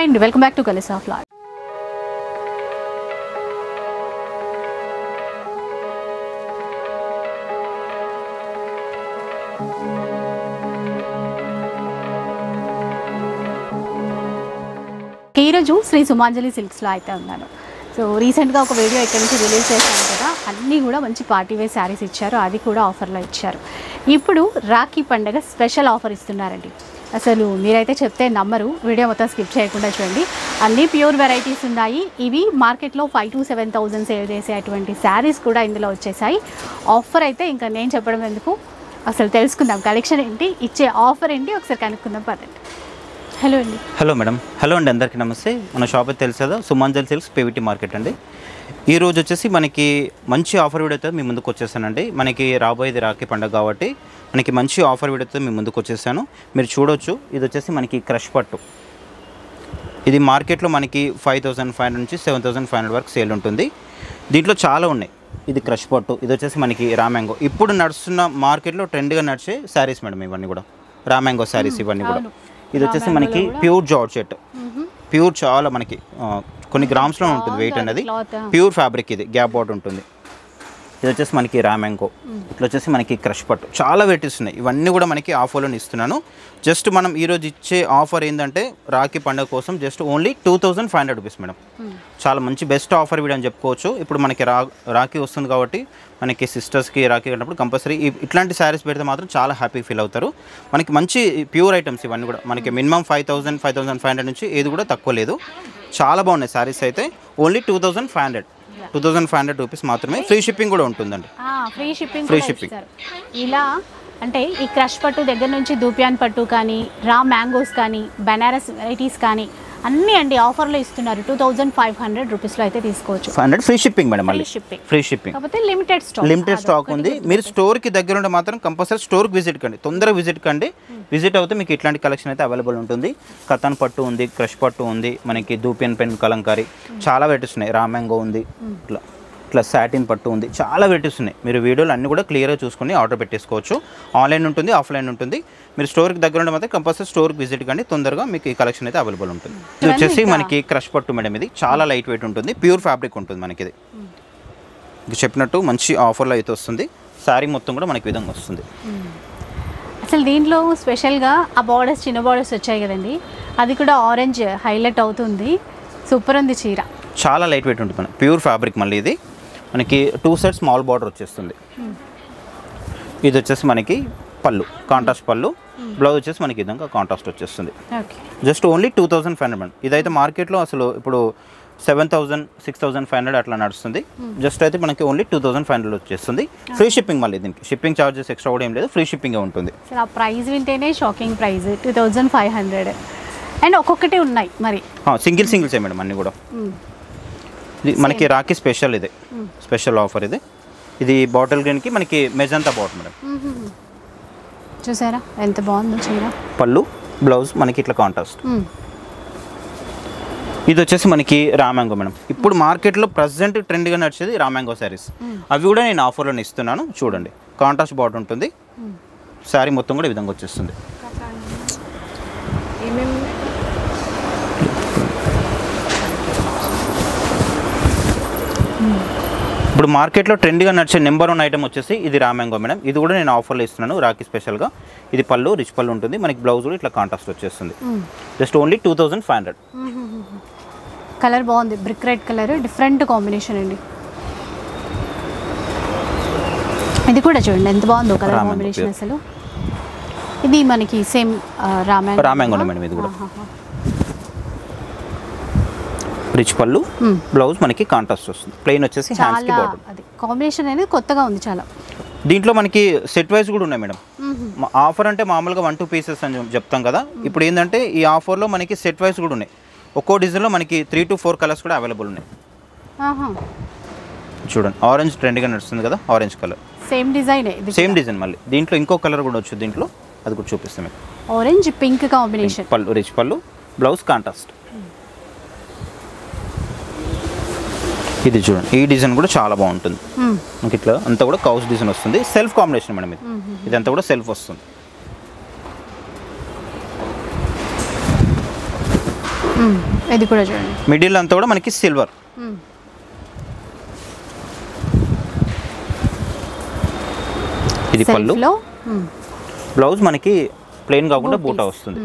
Hi అండి, welcome back to కలిసా flat. ఈరోజు శ్రీ సుమాంజలి సిల్క్స్లో అయితే ఉన్నాను. సో రీసెంట్గా ఒక వీడియో ఇక్కడ నుంచి రిలీజ్ చేశాను కదా, అన్నీ కూడా మంచి పార్టీ వేర్ శారీస్ ఇచ్చారు, అది కూడా ఆఫర్లో ఇచ్చారు. ఇప్పుడు రాఖీ పండుగ స్పెషల్ ఆఫర్ ఇస్తున్నారండి. అసలు మీరైతే చెప్తే నమ్మరు, వీడియో మొత్తం స్కిప్ చేయకుండా చూడండి. అన్నీ ప్యూర్ వెరైటీస్ ఉన్నాయి. ఇవి మార్కెట్లో 5,000 to 7,000 సేల్ చేసేటువంటి శారీస్ కూడా ఇందులో వచ్చేసాయి. ఆఫర్ అయితే ఇంకా నేను చెప్పడం ఎందుకు, అసలు తెలుసుకుందాం కలెక్షన్ ఏంటి, ఇచ్చే ఆఫర్ ఏంటి ఒకసారి కనుక్కుందాం పదండి. హలో అండి. Hello madam. హలో అండి, అందరికీ నమస్తే. మన షాప్ అయితే తెలుసు కదా, సుమాంజలి సిల్క్స్ పీవీటీ మార్కెట్ అండి. ఈరోజు వచ్చేసి మనకి మంచి ఆఫర్ వీడియోతో మీ ముందుకు వచ్చేసానండి. మనకి రాబోయేది రాఖీ పండుగ కాబట్టి మనకి మంచి ఆఫర్ వీడియోతో మీ ముందుకు వచ్చేసాను. మీరు చూడొచ్చు, ఇది వచ్చేసి మనకి క్రష్ పట్టు. ఇది మార్కెట్లో మనకి 5,500 నుంచి 7,500 వరకు సేల్ ఉంటుంది. దీంట్లో చాలా ఉన్నాయి. ఇది క్రష్ పట్టు, ఇది వచ్చేసి మనకి రామ్యాంగో. ఇప్పుడు నడుస్తున్న మార్కెట్లో ట్రెండ్గా నడిచే శారీస్ మేడం ఇవన్నీ కూడా, రామ్యాంగో శారీస్ ఇవన్నీ కూడా. ఇది వచ్చేసి మనకి ప్యూర్ జార్జెట్, ప్యూర్ చాలా మనకి కొన్ని గ్రామ్స్లో ఉంటుంది వెయిట్ అనేది. ప్యూర్ ఫ్యాబ్రిక్, ఇది గ్యాప్ బార్డర్ ఉంటుంది. ఇది వచ్చేసి మనకి రామ్యాంగో, ఇట్లా వచ్చేసి మనకి క్రష్ పట్టు, చాలా వెరైటీస్ ఉన్నాయి. ఇవన్నీ కూడా మనకి ఆఫర్లో ఇస్తున్నాను. జస్ట్ మనం ఈరోజు ఇచ్చే ఆఫర్ ఏంటంటే రాఖీ పండుగ కోసం జస్ట్ ఓన్లీ 2,500 రూపీస్ మేడం. చాలా మంచి బెస్ట్ ఆఫర్ వీడియో అని చెప్పుకోవచ్చు. ఇప్పుడు మనకి రాఖీ వస్తుంది కాబట్టి మనకి సిస్టర్స్కి రాఖీ కట్టినప్పుడు కంపల్సరీ ఇట్లాంటి శారీస్ పెడితే మాత్రం చాలా హ్యాపీ ఫీల్ అవుతారు. మనకి మంచి ప్యూర్ ఐటమ్స్ ఇవన్నీ కూడా. మనకి మినిమం 5,000, 5,500 నుంచి ఏది కూడా తక్కువ లేదు. చాలా బాగున్నాయి శారీస్ అయితే. ఓన్లీ 2,500 రూపీస్ మాత్రమే. ఫ్రీ షిప్పింగ్ కూడా ఉంటుందండి. ఫ్రీ షిప్పింగ్ ఇలా అంటే ఈ క్రష్ పట్టు దగ్గర నుంచి దూపియాన్ పట్టు కానీ, రా మ్యాంగోస్ కానీ, బనారస్ వెరైటీస్ కానీ అన్నీ అండి ఆఫర్లో ఇస్తున్నారు. 2,500 రూపీస్లో అయితే తీసుకోవచ్చు. 500 ఫ్రీ షిప్పింగ్ మేడం. మళ్ళీ ఫ్రీ షిప్పింగ్ కాకపోతే లిమిటెడ్ స్టాక్ ఉంది. మీరు స్టోర్కి దగ్గర ఉంటే మాత్రం కంపల్సరీ స్టోర్కి విజిట్ కండి, తొందరగా విజిట్ కండి. విజిట్ అవుతే మీకు ఇట్లాంటి కలెక్షన్ అయితే అవైలబుల్ ఉంటుంది. కథన్ పట్టు ఉంది, క్రష్ పట్టు ఉంది, మనకి దూపియన్ పెన్ కలంకారీ, చాలా వెరైటీస్ ఉన్నాయి. రామ్యాంగో ఉంది, ఇట్లా సాటిన్ పట్టు ఉంది, చాలా వెరైటీస్ ఉన్నాయి. మీరు వీడియోలు అన్నీ కూడా క్లియర్గా చూసుకొని ఆర్డర్ పెట్టేసుకోవచ్చు. ఆన్లైన్ ఉంటుంది, ఆఫ్లైన్ ఉంటుంది. మీరు స్టోర్కి దగ్గర ఉంటే మాత్రం కంపల్సరీ స్టోర్కి విజిట్ కండి, తొందరగా మీకు ఈ కలెక్షన్ అయితే అవైలబుల్ ఉంటుంది. ఇది వచ్చేసి మనకి క్రష్ పట్టు మేడం. ఇది చాలా లైట్ వెయిట్ ఉంటుంది, ప్యూర్ ఫ్యాబ్రిక్ ఉంటుంది మనకి. ఇది చెప్పినట్టు మంచి ఆఫర్లో అయితే వస్తుంది. శారీ మొత్తం కూడా మనకి విధంగా వస్తుంది. అసలు దీంట్లో స్పెషల్గా ఆ బార్డర్స్, చిన్న బార్డర్స్ వచ్చాయి కదండి, అది కూడా ఆరెంజ్ హైలైట్ అవుతుంది. సూపర్ ఉంది చీర, చాలా లైట్ వెయిట్ ఉంటుంది మనకి, ప్యూర్ ఫ్యాబ్రిక్. మళ్ళీ ఇది మనకి 2 సైడ్ స్మాల్ బార్డర్ వచ్చేస్తుంది. ఇది వచ్చేసి మనకి పళ్ళు, కాంట్రాస్ట్ పళ్ళు. బ్లౌజ్ వచ్చేసి మనకి విధంగా కాంట్రాస్ట్ వచ్చేస్తుంది. Just only 2,500 madam. ఇదైతే మార్కెట్లో అసలు ఇప్పుడు 7,000, 6,500 అట్లా నడుస్తుంది. జస్ట్ అయితే మనకి ఓన్లీ 2,500 వచ్చేస్తుంది. Free shipping. మళ్ళీ దీనికి షిప్పింగ్ ఛార్జెస్ ఎక్స్ట్రా కూడా ఏం లేదు, ఫ్రీ షిప్పింగ్ ఉంటుంది. ఆ ప్రైస్ వింటేనే షాకింగ్ ప్రైస్ 2,500. అండ్ ఒక్కొక్కటి ఉన్నాయి మరి, సింగిల్సే మేడం అన్నీ కూడా. ఇది మనకి రాఖీ స్పెషల్, ఇది స్పెషల్ ఆఫర్. ఇది బాటిల్ గ్రీన్కి మనకి మెజంతా బాట్ మేడం. చూసారా ఎంత బాగుందో చీర. పళ్ళు, బ్లౌజ్ మనకి ఇట్లా కాంట్రాస్ట్. ఇది వచ్చేసి మనకి రామ్యాంగో మేడం. ఇప్పుడు మార్కెట్లో ప్రజెంట్ ట్రెండ్గా నడిచేది రామ్యాంగో శారీస్. అవి కూడా నేను ఆఫర్లో ఇస్తున్నాను. చూడండి, కాంట్రాస్ట్ బాట్ ఉంటుంది. శారీ మొత్తం కూడా ఈ విధంగా వచ్చేస్తుంది. ఇప్పుడు మార్కెట్లో ట్రెండ్గా నడిచే నెంబర్ 1 ఐటమ్ వచ్చేసి ఇది రామ్యాంగో మేడం. ఇది కూడా నేను ఆఫర్లో ఇస్తున్నాను రాఖీ స్పెషల్గా. ఇది పళ్ళు, రిచ్ పళ్ళు ఉంటుంది. మనకి బ్లౌజ్ కూడా ఇట్లా కాంట్రాస్ట్ వచ్చేస్తుంది. Just only 2,500. కలర్ బాగుంది, brick red colour, different combination అండి. ఇది కూడా చూడండి ఎంత బాగుందో కలర్ కాంబినేషన్ అసలు. ఇది మనకి సేమ్ రామ్యాంగో మేడం. ఇది కూడా రిచ్ పళ్ళు, బ్లౌజ్ మనకి కాంట్రాస్ట్ వస్తుంది. ప్లెయిన్ వచ్చేసి హ్యాండ్స్ కి బార్డర్. అది కాంబినేషన్ అనేది కొత్తగా ఉంది చాలా. దీంట్లో మనకి సెట్ వైజ్ కూడా ఉన్నాయి మేడం. ఆఫర్ అంటే మామూలుగా 1-2 పీసెస్ అని చెప్తాం కదా. ఇప్పుడు ఏంటంటే ఈ ఆఫర్లో మనకి సెట్ వైజ్ కూడా ఉన్నాయి. ఒక్కో డిజైన్లో మనకి 3 to 4 కలర్స్ కూడా అవైలబుల్ ఉన్నాయి. చూడండి, ఆరెంజ్ ట్రెండ్గా నడుస్తుంది కదా, ఆరెంజ్ కలర్. సేమ్ డిజైన్ మళ్ళీ దీంట్లో ఇంకో కలర్ కూడా వచ్చింది దీంట్లో, అది కూడా చూపిస్తాం మీకు. Orange pink combination. పళ్ళు, రిచ్ పళ్ళు, బ్లౌజ్ కాంట్రాస్ట్. ఇది చూడండి, ఈ డిజైన్ కూడా చాలా బాగుంటుంది. మనకి ఇట్లా అంతా కూడా కౌస్ డిజైన్ వస్తుంది. Self combination madam. ఇదంతా కూడా సెల్ఫ్ వస్తుంది. ఇది కూడా చూడండి, మిడిల్ అంతా కూడా మనకి సిల్వర్. ఇది పళ్ళు. బ్లౌజ్ మనకి ప్లెయిన్ కాకుండా బూటా వస్తుంది.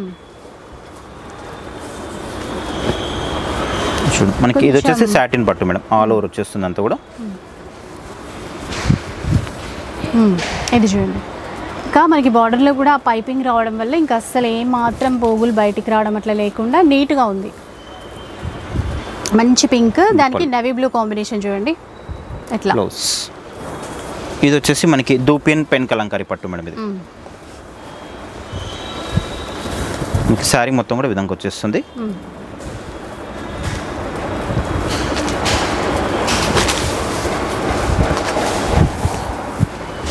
మనకి ఇది వచ్చేసి సాటిన్ పట్టు మేడం, ఆల్ ఓవర్ వచ్చేస్తుంది అంతా కూడా. ఇది చూడండి, ఇంకా మనకి బార్డర్లో కూడా పైపింగ్ రావడం వల్ల ఇంకా అస్సలు ఏం మాత్రం పోగులు బయటికి రావడం అట్లా లేకుండా నీట్గా ఉంది. మంచి పింక్, దానికి నవీ బ్లూ కాంబినేషన్ చూడండి ఎట్లా. బ్లౌజ్ ఇది వచ్చేసి మనకి దూపియన్ పెన్ కలంకారీ పట్టు మేడం. ఇది మీకు శారీ మొత్తం కూడా విధంగా వచ్చేస్తుంది.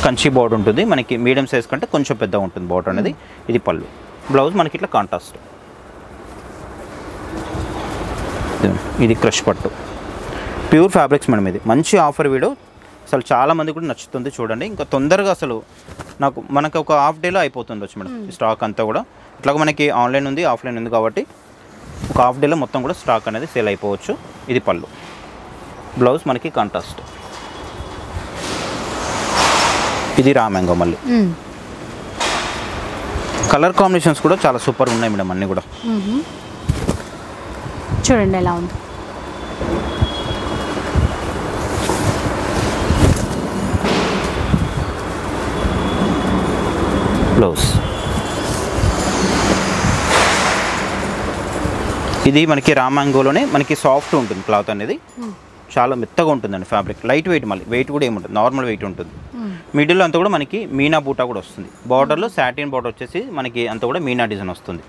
కంచి బోర్డర్ ఉంటుంది మనకి, మీడియం సైజ్ కంటే కొంచెం పెద్దగా ఉంటుంది బోర్డర్ అనేది. ఇది పళ్ళు. బ్లౌజ్ మనకి ఇట్లా కాంట్రాస్ట్. ఇది క్రష్ పట్టు, ప్యూర్ ఫ్యాబ్రిక్స్ మేడం. ఇది మంచి ఆఫర్ వీడియో, అసలు చాలా మంది కూడా నచ్చుతుంది చూడండి. ఇంకా తొందరగా అసలు మనకు ఒక హాఫ్ డేలో అయిపోతుంది వచ్చి మేడం ఈ స్టాక్ అంతా కూడా. ఇట్లా మనకి ఆన్లైన్ ఉంది, ఆఫ్లైన్ ఉంది కాబట్టి ఒక హాఫ్ డేలో మొత్తం కూడా స్టాక్ అనేది సేల్ అయిపోవచ్చు. ఇది పళ్ళు. బ్లౌజ్ మనకి కాంట్రాస్ట్. ఇది రామ్యాంగో. మళ్ళీ కలర్ కాంబినేషన్స్ కూడా చాలా సూపర్ ఉన్నాయి మేడం అన్నీ కూడా. చూడండి ఎలా ఉంది. బ్లౌజ్ ఇది మనకి రామ్యాంగోలోనే మనకి సాఫ్ట్ ఉంటుంది క్లాత్ అనేది, చాలా మెత్తగా ఉంటుందండి ఫ్యాబ్రిక్. లైట్ వెయిట్, మళ్ళీ వెయిట్ కూడా ఏముంటుంది, నార్మల్ వెయిట్ ఉంటుంది. మిడిల్లో అంతా కూడా మనకి మీనా బూటా కూడా వస్తుంది. బార్డర్లో సాటిన్ బార్డర్ వచ్చేసి మనకి అంతా కూడా మీనా డిజైన్ వస్తుంది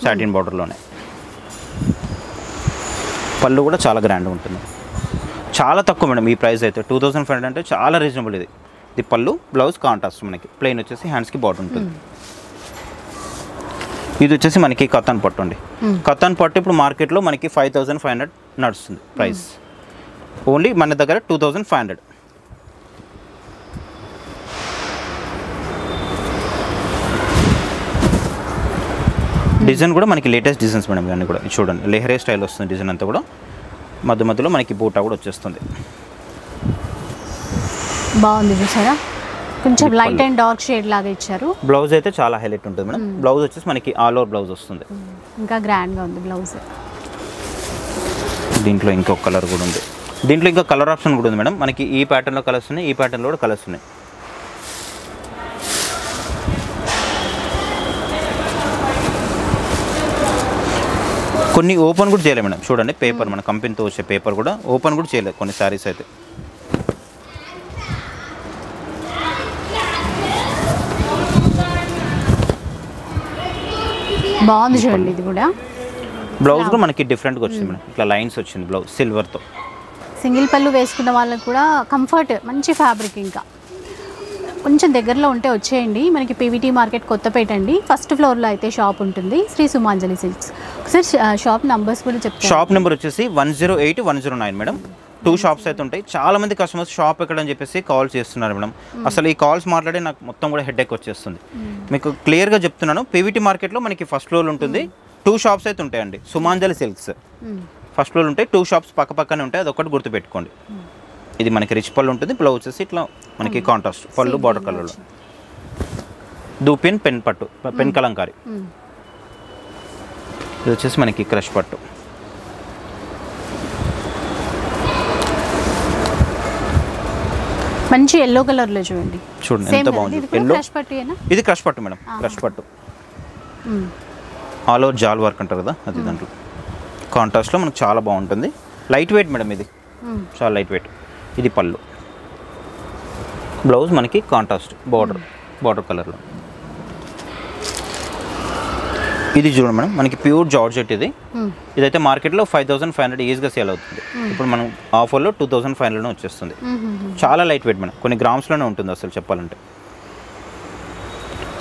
సాటిన్ బార్డర్లోనే. పళ్ళు కూడా చాలా గ్రాండ్ ఉంటుంది, చాలా తక్కువ మేడం ఈ ప్రైస్ అయితే. 2500 అంటే చాలా రీజనబుల్. ఇది పళ్ళు. బ్లౌజ్ కాంట్రాస్ట్ మనకి ప్లెయిన్ వచ్చేసి హ్యాండ్స్కి బార్డర్ ఉంటుంది. ఇది వచ్చేసి మనకి కతాన్ పట్టు అండి. కతాన్ పట్టు ఇప్పుడు మార్కెట్లో మనకి 5500 నడుస్తుంది ప్రైస్. ఓన్లీ మన దగ్గర 2500. డిజైన్ కూడా మనకి లేటెస్ట్ డిజైన్స్ మేడం ఇవన్నీ కూడా. చూడండి లెహరే స్టైల్ వస్తుంది డిజైన్ అంతా కూడా. మధ్య మధ్యలో మనకి బూటా కూడా వచ్చేస్తుంది. బాగుంది చూసారా, కొంచెం లైట్ అండ్ డార్క్ షేడ్ లాగా ఇచ్చారు. బ్లౌజ్ అయితే చాలా హైలైట్ ఉంటుంది మేడం. బ్లౌజ్ వచ్చేసి మనకి ఆల్ ఓవర్ బ్లౌజ్ వస్తుంది. ఇంకా గ్రాండ్గా ఉంది బ్లౌజ్. దీంట్లో ఇంకొక కలర్ కూడా ఉంది. దీంట్లో ఇంకా కలర్ ఆప్షన్ కూడా ఉంది మేడం. మనకి ఈ ప్యాటర్న్లో కలర్స్ ఉన్నాయి, ఈ ప్యాటర్న్లో కూడా కలర్స్ ఉన్నాయి. కొన్ని ఓపెన్ కూడా చేయలేదు మేడం. చూడండి పేపర్, మన కంపెనీతో వచ్చే పేపర్ కూడా ఓపెన్ కూడా చేయలేదు కొన్ని శారీస్ అయితే. బాగుంది చూడండి. ఇది కూడా బ్లౌజ్ కూడా మనకి డిఫరెంట్గా వచ్చింది మేడం. ఇట్లా లైన్స్ వచ్చింది బ్లౌజ్ సిల్వర్తో. సింగిల్ పళ్ళు వేసుకున్న వాళ్ళకి కూడా కంఫర్ట్, మంచి ఫ్యాబ్రిక్. ఇంకా కొంచెం దగ్గరలో ఉంటే వచ్చేయండి. మనకి పీవీటీ మార్కెట్ కొత్తపేట అండి, ఫస్ట్ ఫ్లోర్లో అయితే షాప్ ఉంటుంది, శ్రీ సుమాంజలి సిల్క్స్. ఒకసారి షాప్ నెంబర్స్ కూడా చెప్తాను. షాప్ నెంబర్ వచ్చేసి 108, 109 మేడం. 2 షాప్స్ అయితే ఉంటాయి. చాలా మంది కస్టమర్స్ షాప్ ఎక్కడని చెప్పేసి కాల్ చేస్తున్నారు మేడం. అసలు ఈ కాల్స్ మాట్లాడి నాకు మొత్తం కూడా హెడేక్ వచ్చేస్తుంది. మీకు క్లియర్గా చెప్తున్నాను, పీవీటీ మార్కెట్లో మనకి ఫస్ట్ ఫ్లోర్ ఉంటుంది. 2 షాప్స్ అయితే ఉంటాయండి. సుమాంజలి సిల్క్స్ ఫస్ట్ ఫ్లోర్ ఉంటాయి. 2 షాప్స్ పక్క పక్కనే ఉంటాయి, అదొకటి గుర్తుపెట్టుకోండి. ఇది మనకి రిచ్ పళ్ళు ఉంటుంది. బ్లౌజ్ వచ్చేసి ఇట్లా మనకి కాంట్రాస్ట్ పళ్ళు బార్డర్ కలర్లో. దూపియన్ పెన్ పట్టు, పెన్ కలంకారీ. ఇది వచ్చేసి మనకి క్రష్ పట్టు. మంచి ఎల్లో కలర్లో చూడండి. చూడండి ఎంత బాగుంది. ఎల్లో. ఇది క్రష్ పట్టు మేడం, క్రష్ పట్టు. ఆల్ ఓవర్ జాల్ వర్క్ అంటారు కదా అది. దాంట్లో కాంట్రాస్ట్లో మనకు చాలా బాగుంటుంది. లైట్ వెయిట్ మేడం, ఇది చాలా లైట్ వెయిట్. ఇది పళ్ళు. బ్లౌజ్ మనకి కాంట్రాస్ట్ బార్డర్ కలర్లో. ఇది చూడండి మేడం, మనకి ప్యూర్ జార్జెట్. ఇదైతే మార్కెట్లో 5500 ఈజీగా సేల్ అవుతుంది. ఇప్పుడు మనం ఆఫర్లో 2500 వచ్చేస్తుంది. చాలా లైట్ వెయిట్ మేడం, కొన్ని గ్రామ్స్లోనే ఉంటుంది అసలు చెప్పాలంటే.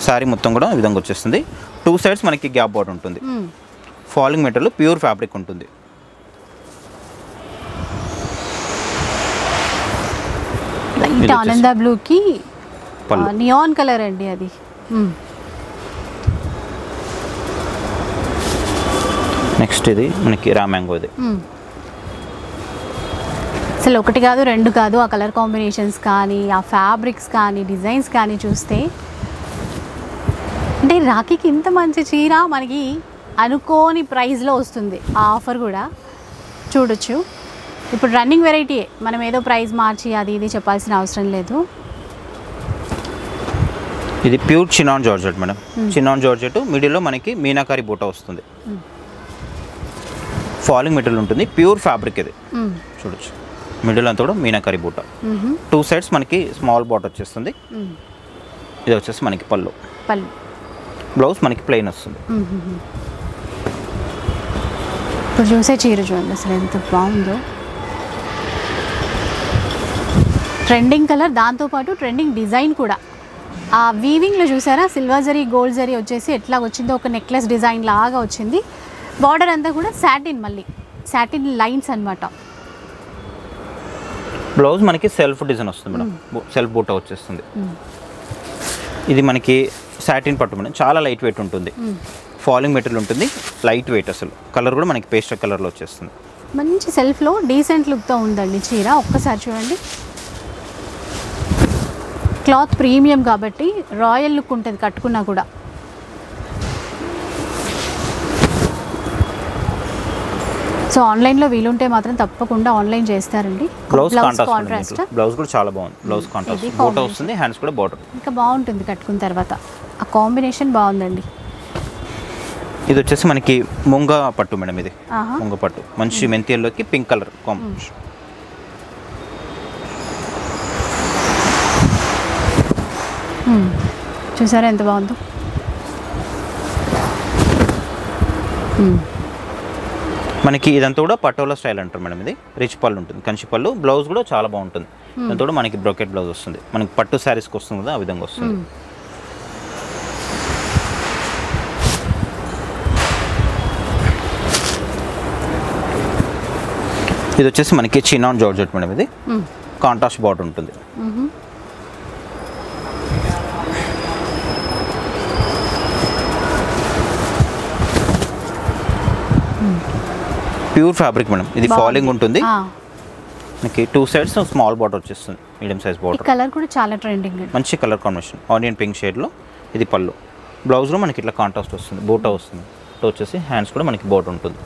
శారీ మొత్తం కూడా ఈ విధంగా వచ్చేస్తుంది. 2 సైడ్స్ మనకి గ్యాప్ బార్డర్ ఉంటుంది. ఫాలింగ్ మెటీరియల్ ప్యూర్ ఫ్యాబ్రిక్ ఉంటుంది. లైట్ ఆనంద బ్లూకి నియాన్ కలర్ అండి అది. నెక్స్ట్ ఇది మనకి రా మ్యాంగో ఇది. అసలు ఒకటి కాదు రెండు కాదు, ఆ కలర్ కాంబినేషన్స్ కానీ ఆ ఫ్యాబ్రిక్స్ కానీ డిజైన్స్ కానీ చూస్తే అంటే రాఖీకి ఇంత మంచి చీర మనకి అనుకోని ప్రైస్లో వస్తుంది. ఆ ఆఫర్ కూడా చూడొచ్చు. ఇప్పుడు రన్నింగ్ వెరైటీయే, మనం ఏదో ప్రైస్ మార్చి అది ఇది చెప్పాల్సిన అవసరం లేదు. ఇది pure chinon georgette madam. Chinon georgette మిడిల్లో మనకి మీనాకారి బూటా వస్తుంది. ఫాలింగ్ మెటీరియల్ ఉంటుంది, ప్యూర్ ఫ్యాబ్రిక్ ఇది. చూడొచ్చు మిడిల్ అంతా కూడా మీనాకారి బూటా. 2 సైడ్స్ మనకి స్మాల్ బాట్ వచ్చేస్తుంది. ఇది వచ్చేసి మనకి పళ్ళు. బ్లౌజ్ మనకి ప్లెయిన్ వస్తుంది. ఇప్పుడు చూసే చీర చూడండి అసలు ఎంత బాగుందో. ట్రెండింగ్ కలర్, దాంతోపాటు ట్రెండింగ్ డిజైన్ కూడా. ఆ వీవింగ్లో చూసారా సిల్వర్ జరీ గోల్డ్ జరీ వచ్చేసి ఎట్లా వచ్చిందో, ఒక నెక్లెస్ డిజైన్ లాగా వచ్చింది. బార్డర్ అంతా కూడా సాటిన్, మళ్ళీ సాటిన్ లైన్స్ అన్నమాట. బ్లౌజ్ మనకి సెల్ఫ్ డిజైన్ వస్తుంది మేడం, సెల్ఫ్ బూటా వచ్చేస్తుంది. ఇది మనకి సాటిన్ పట్టు మేడం, చాలా లైట్ వెయిట్ ఉంటుంది. ఫాలింగ్ మెటీరియల్ ఉంటుంది, లైట్ వెయిట్. అసలు కలర్ కూడా మనకి పేస్టల్ కలర్లో వచ్చేస్తుంది. మంచి సెల్ఫ్లో డీసెంట్ లుక్తో ఉందండి చీర. ఒక్కసారి చూడండి, క్లాత్ ప్రీమియం కాబట్టి రాయల్ లుక్ ఉంటుంది కట్టుకున్నా కూడా. సో ఆన్లైన్లో వీలుంటే మాత్రం తప్పకుండా ఆన్లైన్ చేస్తారండి. బ్లౌజ్ కాంట్రాస్ట్, బ్లౌజ్ కూడా చాలా బాగుంది. బ్లౌజ్ కాంట్రాస్ట్ బూటా వస్తుంది, హ్యాండ్స్ కూడా బార్డర్. ఇంకా బాగుంటుంది కట్టుకున్న తర్వాత, ఆ కాంబినేషన్ బాగుందండి. ఇది వచ్చేసి మనకి ముంగ పట్టు మేడం. ఇది ముంగ పట్టు, మంచి మెంతియల్లోకి పింక్ కలర్ కాంబినేషన్. చూసారా ఎంత బాగుందో. మనకి ఇదంతా కూడా పటోలా స్టైల్ అంటారు మేడం. ఇది రిచ్ పళ్ళు ఉంటుంది, కంచి పళ్ళు. బ్లౌజ్ కూడా చాలా బాగుంటుంది. ఇదంతా కూడా మనకి బ్రోకెట్ బ్లౌజ్ వస్తుంది, మనకి పట్టు శారీస్కి వస్తుంది కదా, ఆ విధంగా వస్తుంది. ఇది వచ్చేసి మనకి చినాన్ జార్జెట్ మేడం. ఇది కాంట్రాస్ట్ బార్డర్ ఉంటుంది. Pure fabric madam. ఇది ఫాలింగ్ ఉంటుంది, మనకి 2 సైడ్స్ స్మాల్ బార్డర్ వచ్చేస్తుంది, మీడియం సైజ్ బార్డర్. కలర్ కూడా చాలా ట్రెండింగ్, మంచి కలర్ కాంబినేషన్, ఆనియన్ పింక్ షేడ్లో. ఇది పళ్ళు. బ్లౌజ్లో మనకి ఇట్లా కాంట్రాస్ట్ వస్తుంది, బూటా వస్తుంది. ఇట్లా వచ్చేసి హ్యాండ్స్ కూడా మనకి బార్డర్ ఉంటుంది.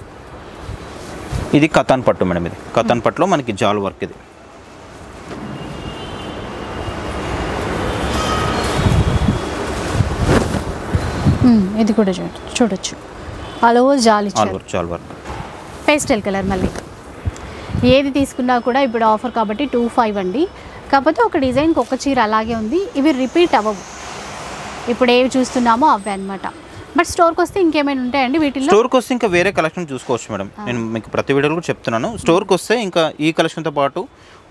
ఇది కతాన్ పట్టు మేడం. ఇది కతాన్ పట్టులో మనకి జాల్ వర్క్. ఇది ఇది కూడా చూడొచ్చు, ఆల్ ఓవర్ జాల్ వర్క్. Pastel colour. మళ్ళీ ఏది తీసుకున్నా కూడా ఇప్పుడు ఆఫర్ కాబట్టి 25 అండి. కాకపోతే ఒక డిజైన్కి ఒక చీర అలాగే ఉంది, ఇవి రిపీట్ అవ్వవు. ఇప్పుడు ఏవి చూస్తున్నామో అవే అనమాట. బట్ స్టోర్కి వస్తే ఇంకేమైనా ఉంటాయండి వీటిలో? స్టోర్కి వస్తే ఇంకా వేరే కలెక్షన్ చూసుకోవచ్చు మేడం. నేను మీకు ప్రతి వీడియోలో కూడా చెప్తున్నాను. స్టోర్కి వస్తే ఇంకా ఈ కలెక్షన్తో పాటు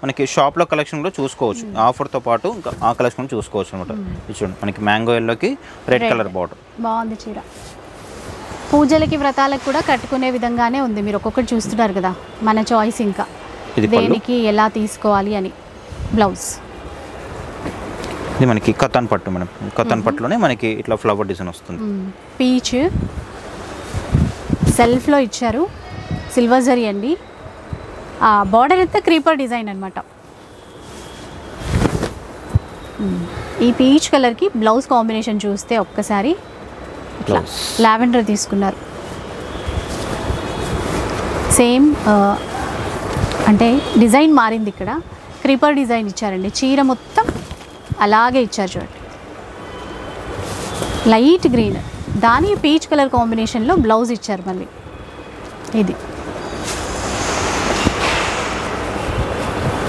మనకి షాప్లో కలెక్షన్ కూడా చూసుకోవచ్చు. ఆఫర్తో పాటు ఇంకా ఆ కలెక్షన్ చూసుకోవచ్చు అనమాట. ఇది చూడండి, మనకి మ్యాంగో ఎల్లోకి రెడ్ కలర్ బార్డర్. బాగుంది చీర. పూజలకి వ్రతాలకు కూడా కట్టుకునే విధంగానే ఉంది. మీరు ఒక్కొక్కటి చూస్తున్నారు కదా, మన చాయిస్ ఇంకా దేనికి ఎలా తీసుకోవాలి అని. బ్లౌజ్ ఇది మనకి కతాన్ పట్టు మేడం. కతాన్ పట్టులోనే మనకి ఇట్లా ఫ్లవర్ డిజైన్ వస్తుంది. పీచ్ సెల్ఫ్లో ఇచ్చారు, సిల్వర్ జరీ అండి. ఆ బార్డర్ అయితే క్రీపర్ డిజైన్ అనమాట. ఈ పీచ్ కలర్కి బ్లౌజ్ కాంబినేషన్ చూస్తే ఒక్కసారి లావెండర్ తీసుకున్నారు. సేమ్ అంటే డిజైన్ మారింది, ఇక్కడ క్రీపర్ డిజైన్ ఇచ్చారండి. చీర మొత్తం అలాగే ఇచ్చారు చూడండి, లైట్ గ్రీన్, దాని పీచ్ కలర్ కాంబినేషన్లో బ్లౌజ్ ఇచ్చారు. మళ్ళీ ఇది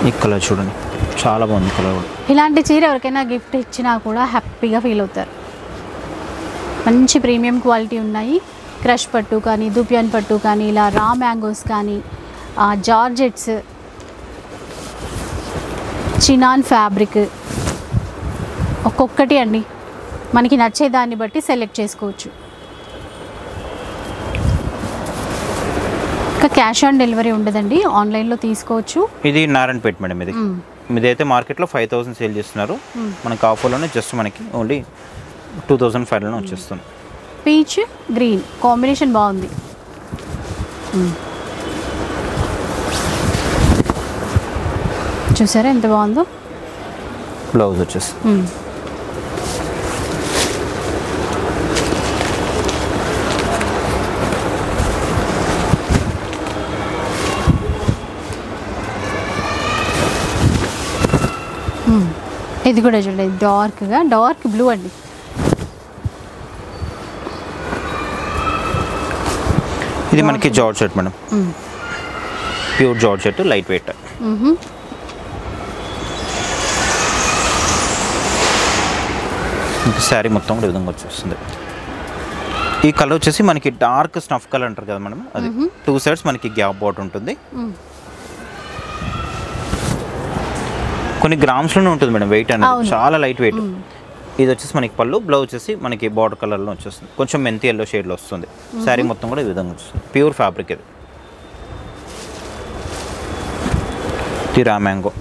ఈ కలర్ చూడండి, చాలా బాగుంది కలర్ కూడా. ఇలాంటి చీర ఎవరికైనా గిఫ్ట్ ఇచ్చినా కూడా హ్యాపీగా ఫీల్ అవుతారు. మంచి ప్రీమియం క్వాలిటీ ఉన్నాయి. క్రష్ పట్టు కానీ, దుపియన్ పట్టు కానీ, ఇలా రా మ్యాంగోస్ కానీ, జార్జెట్స్, చినాన్ ఫ్యాబ్రిక్, ఒక్కొక్కటి అండి మనకి నచ్చే దాన్ని బట్టి సెలెక్ట్ చేసుకోవచ్చు. ఇంకా క్యాష్ ఆన్ డెలివరీ ఉండదండి, ఆన్లైన్లో తీసుకోవచ్చు. ఇది నారాయణపేట మేడం. ఇది మీదైతే మార్కెట్లో 5000 సేల్ చేస్తున్నారు, మనకి ఆఫర్లోనే జస్ట్ మనకి ఓన్లీ 2500లోనే వచ్చేస్తుంది. పీచ్ గ్రీన్ కాంబినేషన్ బాగుంది. చూసారా ఎంత బాగుందో. బ్లౌజ్ వచ్చేసి ఇది కూడా చూడండి డార్క్ బ్లూ అండి. ఇది మనకి georgette madam, pure georgette, light weight. Sari మొత్తం కూడా ఈ విధంగా వచ్చేస్తుంది. ఈ కలర్ వచ్చేసి మనకి డార్క్ స్నఫ్ కలర్ అంటారు కదా మేడం, అది 2 సైడ్స్ మనకి గ్యాప్ బార్డర్ ఉంటుంది. కొన్ని గ్రామ్స్లోనే ఉంటుంది మేడం వెయిట్ అనేది, చాలా లైట్ వెయిట్. ఇది వచ్చేసి మనకి పళ్ళు, బ్లౌజ్ వచ్చేసి మనకి బార్డర్ కలర్లో వచ్చేస్తుంది, కొంచెం మెంతి ఎల్లో షేడ్లో వస్తుంది. శారీ మొత్తం కూడా ఈ విధంగా వస్తుంది, ప్యూర్ ఫ్యాబ్రిక్ ఇది. రా మ్యాంగో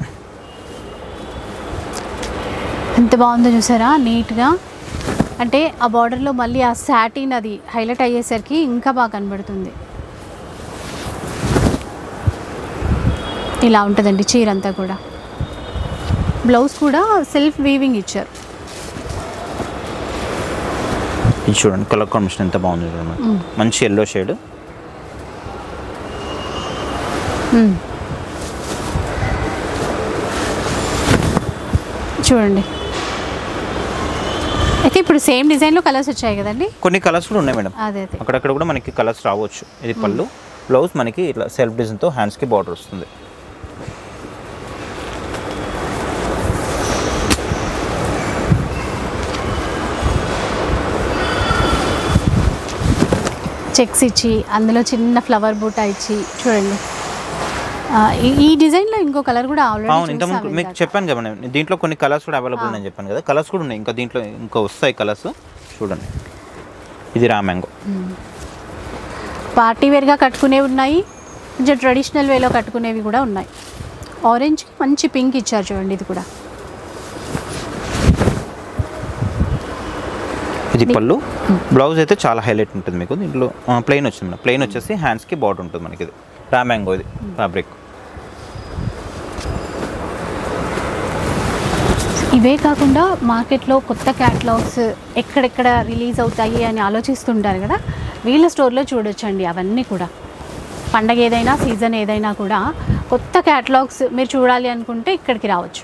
ఎంత బాగుందో చూసారా, నీట్గా. అంటే ఆ బార్డర్లో మళ్ళీ ఆ సాటిన్ అది హైలైట్ అయ్యేసరికి ఇంకా బాగా కనబడుతుంది. ఇలా ఉంటుందండి చీర అంతా కూడా. బ్లౌజ్ కూడా సెల్ఫ్ వీవింగ్ ఇచ్చారు. ఇది చూడండి కలర్ కాంబినేషన్ ఎంత బాగుంది చూడండి, మంచి ఎల్లో షేడ్. చూడండి. అయితే ఇప్పుడు సేమ్ డిజైన్లో కలర్స్ వచ్చాయి కదండి, కొన్ని కలర్స్ కూడా ఉన్నాయి మేడం. అదే అక్కడక్కడ కూడా మనకి కలర్స్ రావచ్చు. ఇది పళ్ళు, బ్లౌజ్ మనకి ఇట్లా సెల్ఫ్ డిజైన్తో హ్యాండ్స్కి బార్డర్ వస్తుంది. చెక్స్ ఇచ్చి అందులో చిన్న ఫ్లవర్ బూటా ఇచ్చి చూడండి. ఈ డిజైన్లో ఇంకో కలర్ కూడా అవును, ఇంతకుముందు మీకు చెప్పాను కదా నేను, దీంట్లో కొన్ని కలర్స్ కూడా అవైలబుల్ నేను చెప్పాను కదా, కలర్స్ కూడా ఉన్నాయి ఇంకా దీంట్లో, ఇంకా వస్తాయి కలర్స్. చూడండి ఇది రా మ్యాంగో. పార్టీ వేర్గా కట్టుకునేవి ఉన్నాయి, కొంచెం ట్రెడిషనల్ వేలో కట్టుకునేవి కూడా ఉన్నాయి. ఆరెంజ్ మంచి పింక్ ఇచ్చారు చూడండి. ఇది కూడా ఇది పళ్ళు, బ్లౌజ్ అయితే చాలా హైలైట్ ఉంటుంది మీకు. దీంట్లో ప్లెయిన్ వచ్చింది, ప్లెయిన్ వచ్చేసి హ్యాండ్స్కి బార్డర్ ఉంటుంది మనకి. ఇది రా మ్యాంగో, ఇది ఫ్యాబ్రిక్. ఇవే కాకుండా మార్కెట్లో కొత్త క్యాటలాగ్స్ ఎక్కడెక్కడ రిలీజ్ అవుతాయి అని ఆలోచిస్తుంటారు కదా, వీళ్ళ స్టోర్లో చూడొచ్చండి. అవన్నీ కూడా పండగ ఏదైనా సీజన్ ఏదైనా కూడా కొత్త క్యాటలాగ్స్ మీరు చూడాలి అనుకుంటే ఇక్కడికి రావచ్చు.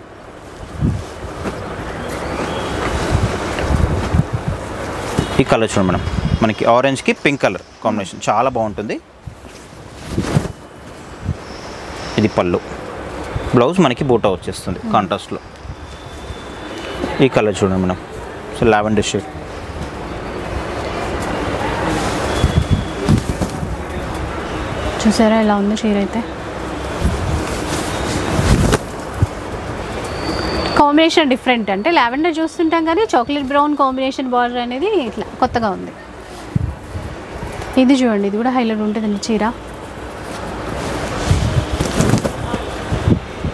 ఈ కలర్ చూడండి మేడం, మనకి ఆరెంజ్కి పింక్ కలర్ కాంబినేషన్ చాలా బాగుంటుంది. ఇది పళ్ళు, బ్లౌజ్ మనకి బూటా వచ్చేస్తుంది కాంట్రాస్ట్లో. ఈ కలర్ చూడండి మేడం, సో లావెండర్ షేడ్. చూసారా ఎలా ఉంది చీర అయితే. కాంబినేషన్ డిఫరెంట్, అంటే లావెండర్ చూస్తుంటాం కానీ చాక్లెట్ బ్రౌన్ కాంబినేషన్ బార్డర్ అనేది ఇట్లా కొత్తగా ఉంది. ఇది చూడండి, ఇది కూడా హైలైట్ ఉంటుందండి చీర.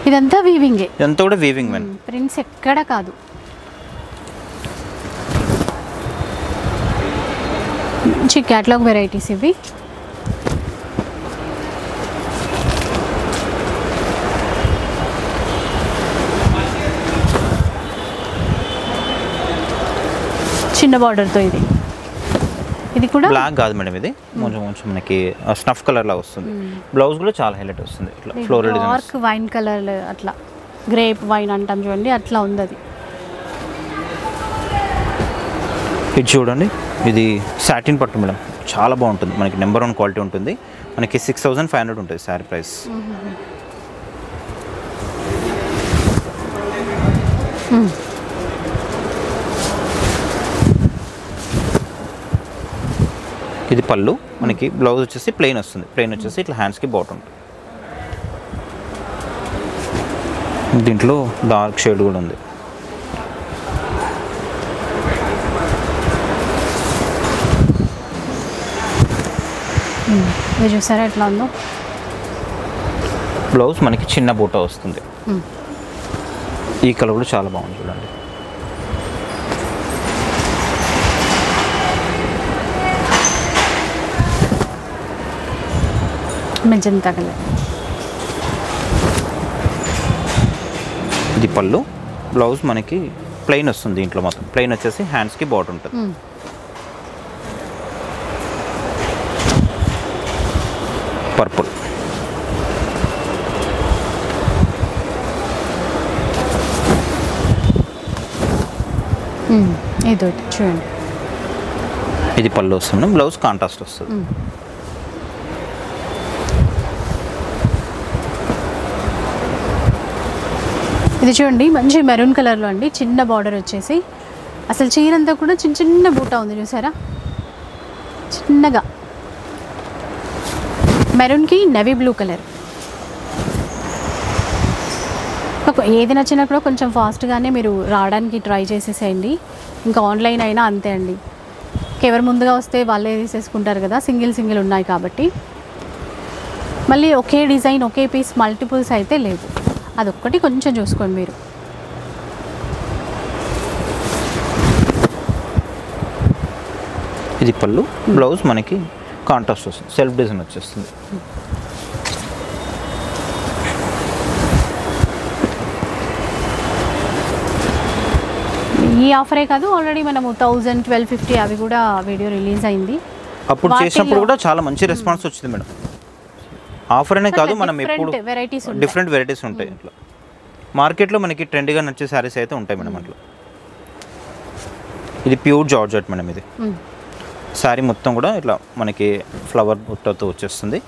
ఇదంతా వీవింగే, ఇదంతా కూడా వీవింగ్ మేడం, ప్రింట్స్ ఎక్కడ కాదు. మంచి క్యాటలాగ్ వెరైటీస్ ఇవి. చిన్న బార్డర్తో ఇది కూడా బ్లాక్ కాదు మేడం, ఇది కొంచెం కొంచెం మనకి స్నఫ్ కలర్ లా వస్తుంది. బ్లౌజ్ కూడా చాలా హైలైట్ వస్తుంది, ఇట్లా floral design, dark wine colour, అట్లా గ్రేప్ వైన్ అంటాం చూడండి, అట్లా ఉంది అది. ఇది చూడండి, ఇది సాటిన్ పట్టు మేడం, చాలా బాగుంటుంది మనకి, నెంబర్ 1 క్వాలిటీ ఉంటుంది మనకి. 6500 ఉంటుంది శారీ ప్రైస్. ఇది పళ్ళు, మనకి బ్లౌజ్ వచ్చేసి ప్లెయిన్ వస్తుంది, ప్లెయిన్ వచ్చేసి ఇట్లా హ్యాండ్స్కి బాటమ్ ఉంటుంది. దీంట్లో డార్క్ షేడ్ కూడా ఉంది. మీరు చూసారా ఎట్లా ఉందో. బ్లౌజ్ మనకి చిన్న బూటా వస్తుంది. ఈ కలర్ కూడా చాలా బాగుంది చూడండి. Magenta colour. ఇది పళ్ళు. బ్లౌజ్ మనకి ప్లెయిన్ వస్తుంది. దీంట్లో మొత్తం ప్లెయిన్ వచ్చేసి హ్యాండ్స్కి బార్డర్ ఉంటుంది. పర్పుల్. ఇది చూడండి. ఇది పళ్ళు వస్తుంది. బ్లౌజ్ కాంట్రాస్ట్ వస్తుంది. ఇది చూడండి మంచి మెరూన్ కలర్లో అండి, చిన్న బార్డర్ వచ్చేసి అసలు చీరంతా కూడా చిన్న చిన్న బూటా ఉంది చూసారా, చిన్నగా. మెరూన్కి నెవీ బ్లూ కలర్. ఏది నచ్చినా కూడా కొంచెం ఫాస్ట్గానే మీరు రావడానికి ట్రై చేసేసేయండి. ఇంకా ఆన్లైన్ అయినా అంతే అండి, ఎవరు ముందుగా వస్తే వాళ్ళే తీసేసుకుంటారు కదా, సింగిల్ సింగిల్ ఉన్నాయి కాబట్టి. మళ్ళీ ఒకే డిజైన్ ఒకే పీస్ మల్టిపుల్స్ అయితే లేవు, అదొక్కటి కొంచెం చూసుకోండి మీరు. ఇది పళ్ళు. బ్లౌజ్ మనకి కాంట్రాస్ట్ వస్తుంది, సెల్ఫ్ డిజైన్ వచ్చేస్తుంది. ఈ ఆఫరే కాదు, ఆల్రెడీ మనము 1000, 1250 అవి కూడా వీడియో రిలీజ్ అయింది. అప్పుడు చేసినప్పుడు కూడా చాలా మంచి రెస్పాన్స్ వచ్చింది మేడం. ఆఫర్ అనే కాదు, మనం ఎప్పుడు డిఫరెంట్ వెరైటీస్ ఉంటాయి ఇట్లా. మార్కెట్లో మనకి ట్రెండ్గా నచ్చే శారీస్ అయితే ఉంటాయి మేడం అట్లా. ఇది ప్యూర్ జార్జెట్ మేడం. ఇది శారీ మొత్తం కూడా ఇట్లా మనకి ఫ్లవర్ బుట్టతో వచ్చేస్తుంది,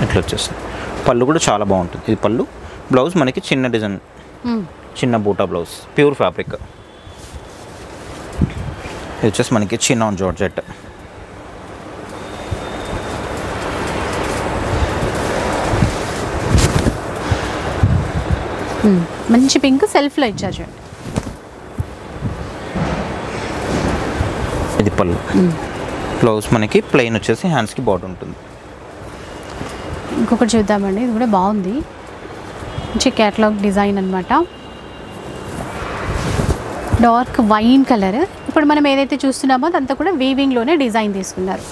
ఇట్లా వచ్చేస్తుంది. పళ్ళు కూడా చాలా బాగుంటుంది. ఇది పళ్ళు. బ్లౌజ్ మనకి చిన్న డిజైన్, చిన్న బూటా బ్లౌజ్, ప్యూర్ ఫ్యాబ్రిక్. ఇది వచ్చేసి మనకి చిన్న జార్జెట్. మంచి పింక్ సెల్ఫ్లో ఇచ్చారు చూడండి. ఇది పళ్ళు. బ్లౌజ్ మనకి ప్లెయిన్ వచ్చేసి హ్యాండ్స్కి బార్డర్ ఉంటుంది. ఇంకొకటి చూద్దామండి, ఇది కూడా బాగుంది, మంచి క్యాటలాగ్ డిజైన్ అనమాట. Dark wine colour. ఇప్పుడు మనం ఏదైతే చూస్తున్నామో అదంతా కూడా వీవింగ్లోనే డిజైన్ తీసుకున్నారు.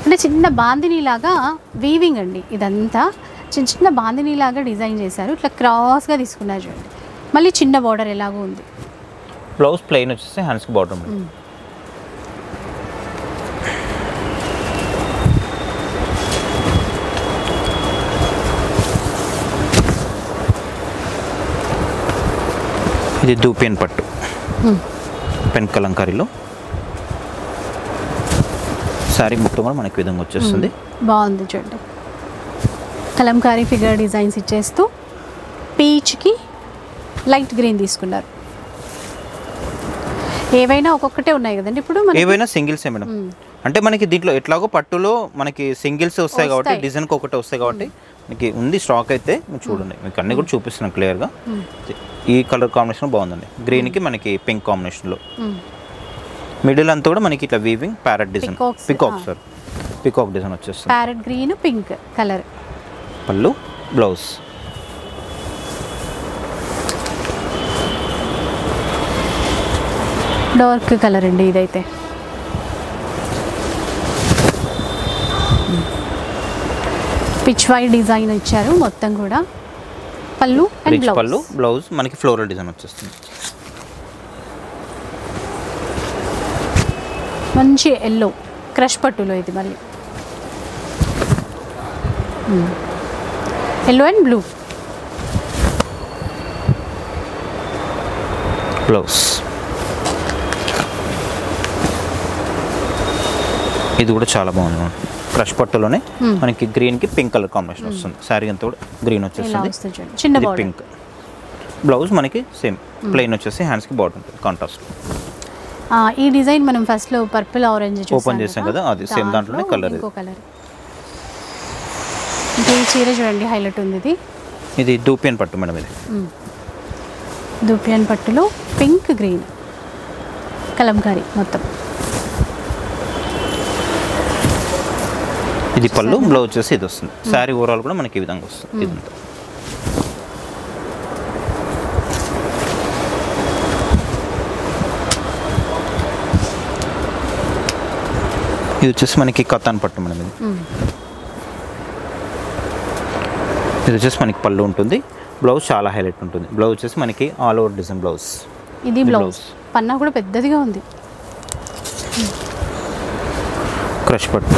అంటే చిన్న బాందినీలాగా వీవింగ్ అండి, ఇదంతా చిన్న చిన్న బాందినీలాగా డిజైన్ చేశారు. ఇట్లా క్రాస్గా తీసుకున్నారు చూడండి. మళ్ళీ చిన్న బార్డర్ ఎలాగో ఉంది. బ్లౌజ్ ప్లెయిన్ వచ్చేసి హ్యాండ్స్కి బార్డర్ ఉంది. ఇది దూపియన్ పట్టు, పెన్ కలంకారీలో శారీ మొత్తం కూడా మనకి విధంగా వచ్చేస్తుంది. బాగుంది చూడండి. కలంకారీ ఫిగర్ డిజైన్స్ ఇచ్చేస్తూ పీచ్కి లైట్ గ్రీన్ తీసుకున్నారు. ఏవైనా ఒక్కొక్కటే ఉన్నాయి కదండి ఇప్పుడు. ఏవైనా సింగిల్సే మేడం. అంటే మనకి దీంట్లో ఎట్లాగో పట్టులో మనకి సింగిల్స్ వస్తాయి కాబట్టి, డిజైన్కి ఒకటే వస్తాయి కాబట్టి మీకు ఉంది స్టాక్ అయితే. మీరు చూడండి, మీకు అన్నీ కూడా చూపిస్తున్నాను క్లియర్గా. ఈ కలర్ కాంబినేషన్ బాగుందండి. గ్రీన్కి మనకి పింక్ కాంబినేషన్లో, మిడిల్ అంతా కూడా మనకి ఇట్లా weaving parrot design, peacock sir, peacock design వచ్చేస్తుంది. Parrot green pink colour. Pallu. Blouse dark colour అండి ఇదైతే. పిచ్ వైట్ డిజైన్ ఇచ్చారు మొత్తం కూడా. Pallu and blouse. Pallu. Blouse మనకి ఫ్లోరల్ డిజైన్ వచ్చేస్తుంది. మంచి ఎల్లో క్రష్ పట్టులో ఇది మళ్ళీ ఎల్లో అండ్ బ్లూ. బ్లౌజ్. ఇది కూడా చాలా బాగుంది. క్రష్ పట్టులోనే మనకి గ్రీన్కి పింక్ కలర్ కాంబినేషన్ వస్తుంది. శారీ అంతా కూడా గ్రీన్ వచ్చేస్తుంది, చిన్న పింక్. బ్లౌజ్ మనకి సేమ్ ప్లెయిన్ వచ్చేసి హ్యాండ్స్కి బార్డర్ ఉంటుంది కాంట్రాస్ట్. ఈ డిజైన్ మనం ఫస్ట్ లో పర్పుల్ ఆరెంజ్ ఓపెన్ చేసాం కదా, అది సేమ్ దాంట్లోనే కలర్. ఇంకా ఈ చీర చూడండి హైలైట్ ఉంది. ఇది దూపియన్ పట్టు మేడం. ఇది దూపియన్ పట్టులో పింక్ గ్రీన్ కలంకారీ మొత్తం. ఇది పళ్ళు. బ్లౌజ్ వచ్చేసి ఇది వస్తుంది. శారీ ఓవరాల్ కూడా మనకి ఈ విధంగా వస్తుంది. ఇదంతా ఇది వచ్చేసి మనకి కతాన్ పట్టు మేడం. ఇది వచ్చేసి మనకి పళ్ళు ఉంటుంది. బ్లౌజ్ చాలా హైలైట్ ఉంటుంది. బ్లౌజ్ వచ్చేసి మనకి ఆల్ ఓవర్ డిజైన్ బ్లౌజ్. ఇది బ్లౌజ్ పన్నా కూడా పెద్దదిగా ఉంది. క్రష్ పట్టు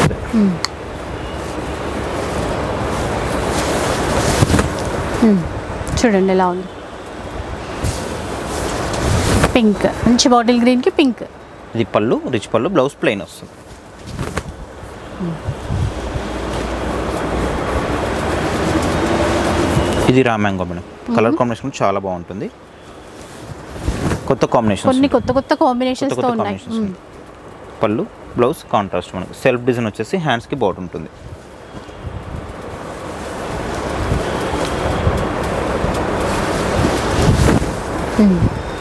చూడండి ఎలా ఉంది. పింక్, మంచి బాటిల్ గ్రీన్కి పింక్. ఇది పళ్ళు, రిచ్ పళ్ళు. బ్లౌజ్ ప్లెయిన్ వస్తుంది. ఇది raw mango madam. Colour combination చాలా బాగుంటుంది. కొత్త కాంబినేషన్, కొన్ని కొత్త కాంబినేషన్స్తో ఉన్నాయి. పళ్ళు, బ్లౌజ్ కాంట్రాస్ట్. మనకి సెల్ఫ్ డిజైన్ వచ్చేసి హ్యాండ్స్కి బార్డర్ ఉంటుంది.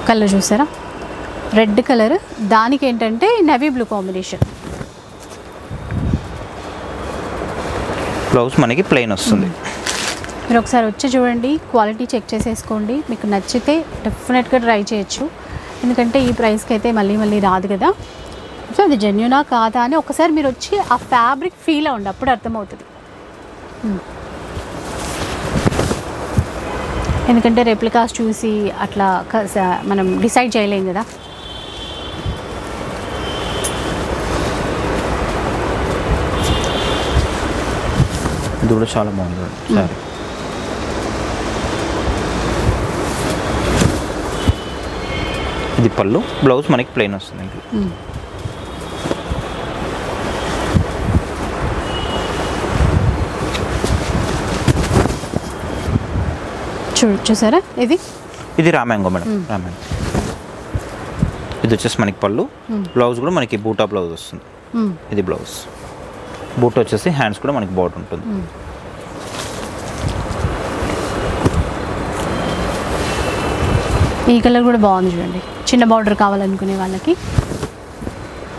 కలర్ చూసారా, రెడ్ కలర్, దానికి ఏంటంటే నేవీ బ్లూ కాంబినేషన్. బ్లౌజ్ మనకి ప్లెయిన్ వస్తుంది. మీరు ఒకసారి వచ్చి చూడండి, క్వాలిటీ చెక్ చేసేసుకోండి. మీకు నచ్చితే డెఫినెట్గా ట్రై చేయొచ్చు. ఎందుకంటే ఈ ప్రైస్కి అయితే మళ్ళీ రాదు కదా. సో అది జెన్యునా కాదా అని ఒకసారి మీరు వచ్చి ఆ ఫ్యాబ్రిక్ ఫీల్ అవ్వండి, అప్పుడు అర్థమవుతుంది. ఎందుకంటే రెప్లికాస్ చూసి అట్లా మనం డిసైడ్ చేయలేం కదా. ఇది కూడా చాలా బాగుంది సారీ. ఇది పళ్ళు, బ్లౌజ్ మనకి ప్లెయిన్ వస్తుంది. చూసారా, ఇది raw mango madam. Raw mango. ఇది వచ్చేసి మనకి పళ్ళు, బ్లౌజ్ కూడా మనకి బూటా బ్లౌజ్ వస్తుంది. ఇది బ్లౌజ్. బూట్ వచ్చేసి హ్యాండ్స్ కూడా మనకి బార్డర్ ఉంటుంది. ఈ కలర్ కూడా బాగుంది చూడండి. చిన్న బార్డర్ కావాలనుకునే వాళ్ళకి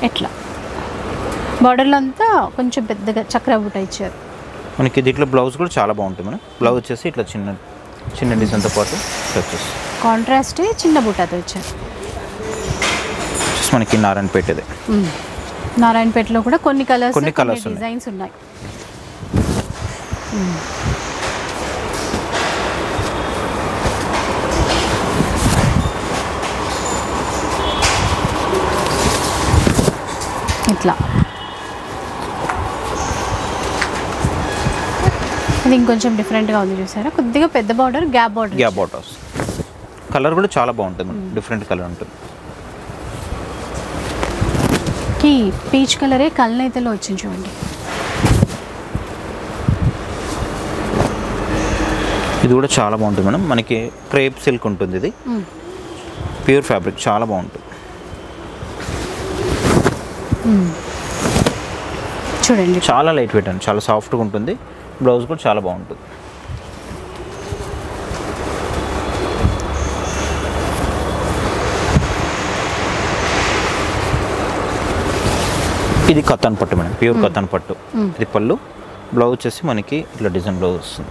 ఎట్లా బార్డర్లో అంతా కొంచెం పెద్దగా చక్ర బూట ఇచ్చారు. మనకి దీంట్లో బ్లౌజ్ కూడా చాలా బాగుంటుంది మేడం. బ్లౌజ్ వచ్చేసి ఇట్లా చిన్న డిజైన్తో పాటు వచ్చేసి కాంట్రాస్ట్ చిన్న బూటాతో ఇచ్చారు. మనకి నారాయణపేటదే. నారాయణపేటలో కూడా కొన్ని కలర్స్ డిజైన్స్ ఉన్నాయి. ఇట్లా ఇది ఇంకొంచెం డిఫరెంట్గా ఉంది చూసారా, కొద్దిగా పెద్ద బార్డర్, గ్యాప్ బార్డర్స్. కలర్ కూడా చాలా బాగుంటుంది, డిఫరెంట్ కలర్ ఉంటుంది. పీచ్ కలరే కల్నేతలో వచ్చింది చూడండి. ఇది కూడా చాలా బాగుంటుంది మేడం. మనకి క్రేప్ సిల్క్ ఉంటుంది. ఇది ప్యూర్ ఫ్యాబ్రిక్, చాలా బాగుంటుంది. చూడండి, చాలా లైట్ వెయిట్ అండి, చాలా సాఫ్ట్గా ఉంటుంది. బ్లౌజ్ కూడా చాలా బాగుంటుంది. ఇది కతాన్ పట్టు మేడం, ప్యూర్ కతాన్ పట్టు. ఇది పళ్ళు, బ్లౌజ్ వచ్చేసి మనకి ఇట్లా డిజైన్ బ్లౌజ్ వస్తుంది.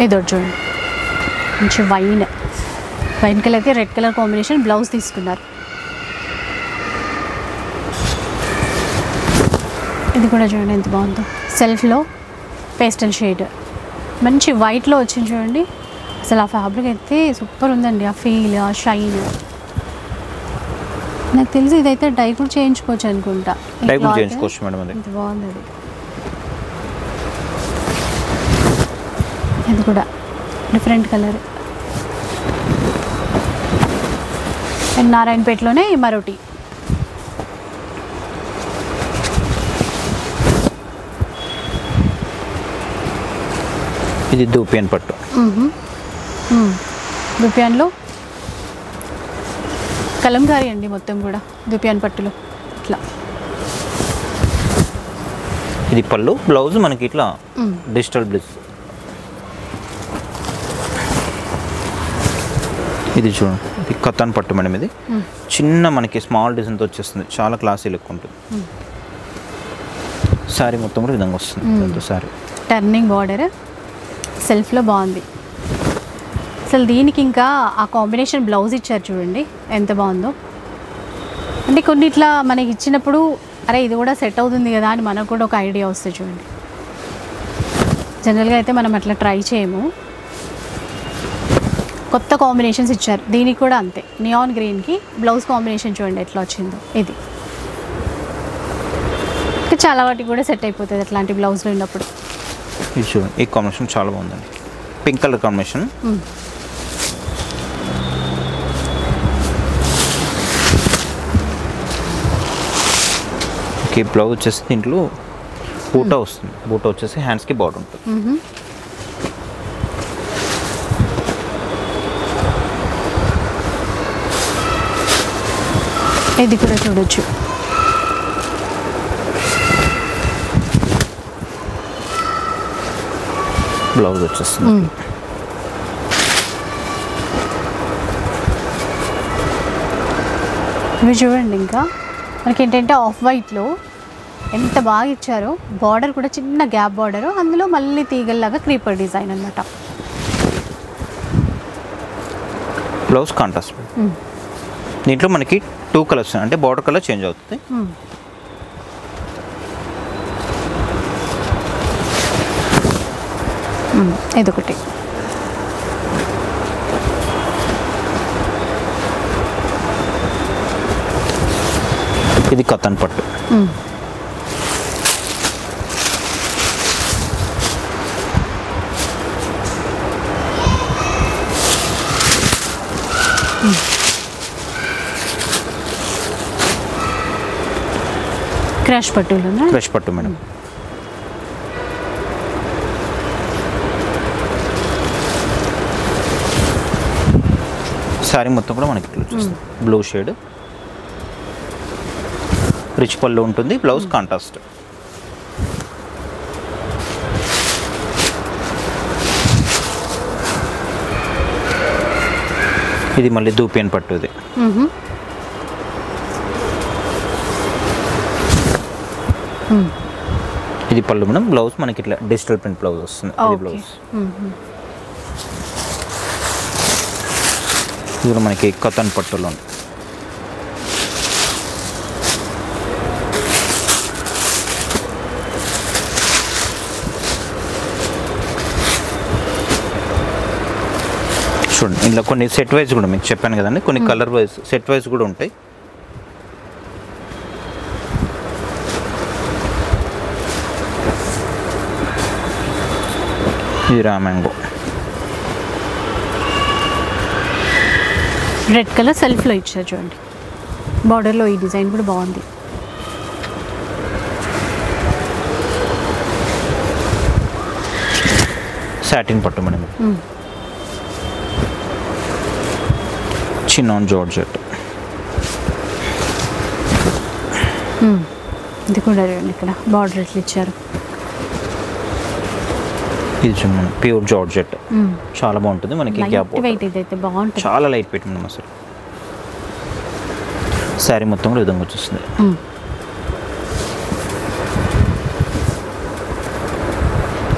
ఇది చూడండి, మంచి వైన్ కలర్కి రెడ్ కలర్ కాంబినేషన్ బ్లౌజ్ తీసుకున్నారు. ఇది కూడా చూడండి ఎంత బాగుందో, సెల్ఫ్లో పేస్టల్ షేడ్ మంచి వైట్లో వచ్చింది చూడండి. అసలు ఆ ఫ్యాబ్రిక్ అయితే సూపర్ ఉందండి, ఆ ఫీల్, ఆ షైన్. నాకు తెలిసి ఇదైతే డై కూడా చేయించుకోవచ్చు అనుకుంటా. డై కూడా చేయించుకోవచ్చు మేడం. ఎంత బాగుంది అది. ఇది కూడా డిఫరెంట్ కలర్. అండ్ నారాయణపేటలోనే మరోటి. ఇది దూపియన్ పట్టు. దూపియాన్లో కలంకారీ అండి మొత్తం కూడా, దూపియాన్ పట్టులో ఇట్లా. ఇది పళ్ళు, బ్లౌజ్ మనకి ఇట్లా డిజిటల్ బ్లౌజ్. ఇది చూడండి, ఇది కతాన్ పట్టు మేడం. ఇది చిన్న మనకి స్మాల్ డిజైన్తో వచ్చేస్తుంది, చాలా క్లాసీ లుక్ ఉంటుంది. శారీ మొత్తం కూడా విధంగా వస్తుంది. శారీ టర్నింగ్ బార్డర్, సెల్ఫ్లో బాగుంది. అసలు దీనికి ఇంకా ఆ కాంబినేషన్ బ్లౌజ్ ఇచ్చారు చూడండి ఎంత బాగుందో. అంటే కొన్ని ఇట్లా మనకి ఇచ్చినప్పుడు అరే ఇది కూడా సెట్ అవుతుంది కదా అని మనకు కూడా ఒక ఐడియా వస్తుంది చూడండి. జనరల్గా అయితే మనం అట్లా ట్రై చేయము. కొత్త కాంబినేషన్స్ ఇచ్చారు. దీనికి కూడా అంతే, నియాన్ గ్రీన్కి బ్లౌజ్ కాంబినేషన్ చూడండి ఎట్లా వచ్చిందో. ఇది చాలా వాటికి కూడా సెట్ అయిపోతుంది అట్లాంటి బ్లౌజ్లో ఉన్నప్పుడు. ఇది చూడండి, ఈ కాంబినేషన్ చాలా బాగుందండి, pink colour combination. Okay, blouse వచ్చేసి దీంట్లో బూటా వస్తుంది. బూటా వచ్చేసి హ్యాండ్స్కి బార్డర్ ఉంటుంది. ఇది కూడా చూడొచ్చు. బ్లౌజ్ వచ్చేస్తుంది. ఇవి చూడండి, ఇంకా మనకి ఏంటంటే ఆఫ్ వైట్లో ఎంత బాగా ఇచ్చారో. బార్డర్ కూడా చిన్న గ్యాప్ బార్డరు, అందులో మళ్ళీ తీగల్లాగా క్రీపర్ డిజైన్ అనమాట. Blouse contrast. దీంట్లో మనకి 2 కలర్స్, అంటే బార్డర్ కలర్ చేంజ్ అవుతుంది. ఇదొకటి. ఇది కతన్ పట్టు. క్రష్ పట్టులోనా? క్రష్ పట్టు మేడం. శారీ మొత్తం కూడా మనకి ఇట్లా వచ్చేస్తుంది. బ్లూ షేడ్, రిచ్ పళ్ళు ఉంటుంది. Blouse contrast. ఇది మళ్ళీ దూపియన్ పట్టు. ఇది ఇది పళ్ళు మేడం. బ్లౌజ్ మనకి ఇట్లా డిజిటల్ ప్రింట్ బ్లౌజ్ వస్తుంది. ఇది బ్లౌజ్. ఇది మనకి కతన్ పట్టులో ఉంది. చూడండి, ఇందులో కొన్ని సెట్ వైజ్ కూడా మీకు చెప్పాను కదండి, కొన్ని కలర్ వైజ్ సెట్ వైజ్ కూడా ఉంటాయి. ఇది రా మ్యాంగో. రెడ్ కలర్ సెల్ఫ్లో ఇచ్చారు చూడండి. బార్డర్లో ఈ డిజైన్ కూడా బాగుంది. సాటిన్ పట్టు మేడం. చిన్న జార్జెట్. ఇది కూడా ఇక్కడ బార్డర్ ఎట్లా ఇచ్చారు. ఇది చిన్న ప్యూర్ జార్జెట్, చాలా బాగుంటుంది. మనకి వెయిట్ ఇదైతే బాగుంటుంది, చాలా లైట్ వెయిట్ మేడం. అసలు శారీ మొత్తం కూడా విధంగా వచ్చేస్తుంది.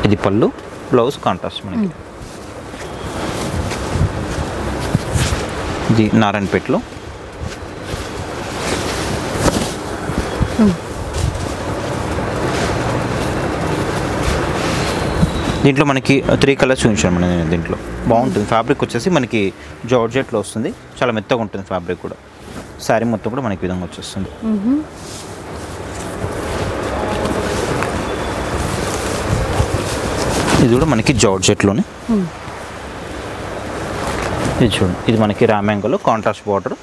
ఇది పళ్ళు, బ్లౌజ్ కాంట్రాస్ట్ మనకి. ఇది నారాయణపేటలో. దీంట్లో మనకి 3 కలర్స్ చూపించాను నేను. దీంట్లో బాగుంటుంది. ఫ్యాబ్రిక్ వచ్చేసి మనకి జార్జెట్లో వస్తుంది, చాలా మెత్తగా ఉంటుంది ఫ్యాబ్రిక్ కూడా. శారీ మొత్తం కూడా మనకి విధంగా వచ్చేస్తుంది. ఇది కూడా మనకి జార్జెట్లోనే. ఇది చూడండి, ఇది మనకి రామ్యాంగోలో కాంట్రాస్ట్ బార్డర్.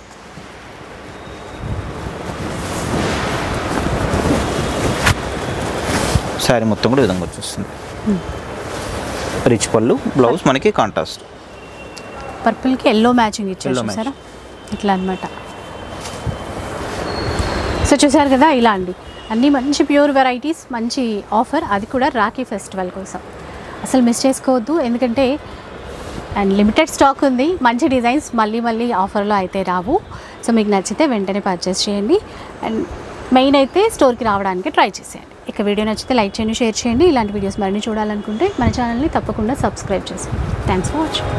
శారీ మొత్తం కూడా విధంగా వచ్చేస్తుంది. రిచ్ పళ్ళు, బ్లౌజ్ మనకి కాంట్రాస్ట్. పర్పుల్కి ఎల్లో మ్యాచింగ్ ఇచ్చారు చూసారా, ఇట్లా అనమాట. సో చూసారు కదా, ఇలా అండి అన్నీ మంచి ప్యూర్ వెరైటీస్, మంచి ఆఫర్, అది కూడా రాఖీ ఫెస్టివల్ కోసం. అసలు మిస్ చేసుకోవద్దు, ఎందుకంటే అండ్ లిమిటెడ్ స్టాక్ ఉంది. మంచి డిజైన్స్ మళ్ళీ ఆఫర్లో అయితే రావు. సో మీకు నచ్చితే వెంటనే పర్చేస్ చేయండి. అండ్ మెయిన్ అయితే స్టోర్కి రావడానికి ట్రై చేసేయండి. ఇక వీడియో నచ్చితే లైక్ చేయండి, షేర్ చేయండి. ఇలాంటి వీడియోస్ మరిన్ని చూడాలనుకుంటే మన ఛానల్ని తప్పకుండా సబ్స్క్రైబ్ చేసుకోండి. Thanks for watching.